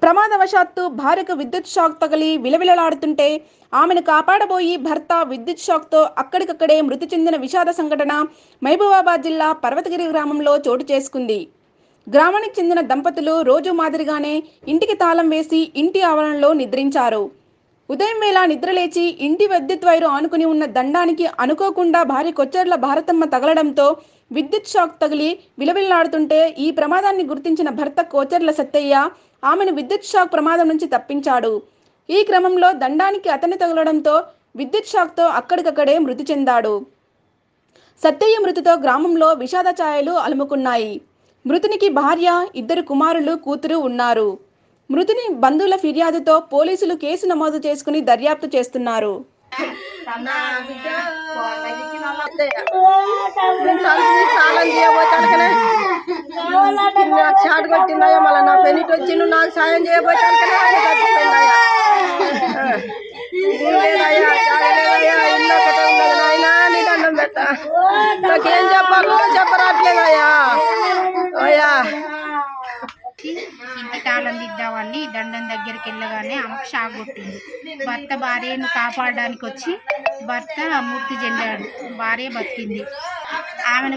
ప్రమాదవశాత్తు భార్యకు విద్యుత్ షాక్ తగిలి విలవిలలాడుతుంటే ఆమెను కాపాడబోయి భర్త విద్యుత్ షాక్తో అక్కడికక్కడే మృతి చెందిన విషాద సంఘటన మహబూబాబాద్ జిల్లా పర్వతగిరి గ్రామంలో చోటు చేసుకుంది. గ్రామానికి చెందిన దంపతులు రోజు మాదిరిగానే ఇంటికి తాళం వేసి ఇంటి ఆవరణలో నిద్రించారు. ఉదయం వేళ నిద్రలేచి ఇంటి విద్యుత్ వైరు ఆనుకుని ఉన్న దండానికి అనుకోకుండా భార్య కొచ్చెర్ల భారతమ్మ తగలడంతో విద్యుత్ షాక్ తగిలి విలవిల్లాడుతుంటే ఈ ప్రమాదాన్ని గుర్తించిన భర్త కొచ్చెర్ల సత్తయ్య ఆమెను విద్యుత్ షాక్ ప్రమాదం నుంచి తప్పించాడు. ఈ క్రమంలో దండానికి అతన్ని తగలడంతో విద్యుత్ షాక్తో అక్కడికక్కడే మృతి చెందాడు. సత్తయ్య మృతితో గ్రామంలో విషాద ఛాయలు అలుముకున్నాయి. మృతునికి భార్య, 2 కుమారులు, కూతురు ఉన్నారు. మృతుని బంధువుల ఫిర్యాదుతో పోలీసులు కేసు నమోదు చేసుకుని దర్యాప్తు చేస్తున్నారు. షాట్ కొట్టిందయ్యా, మళ్ళీ నా పెళ్లికి వచ్చి నాకు సాయం చేయబోతాను. ఇల్లు ఒకటే ఉన్నది నాయన, నీ దండం పెట్ట. నాకేం చెప్పాలో చెప్పరాట్లేదయ్యా. అయ్యా ఇంటి తాళం దిద్దామని దండం దగ్గరికి వెళ్ళగానే ఆమెకు షాక్ కొట్టింది. భర్త భార్యను కాపాడడానికి వచ్చి భర్త మృతి చెందాడు. భార్య బతికింది. ఆమెను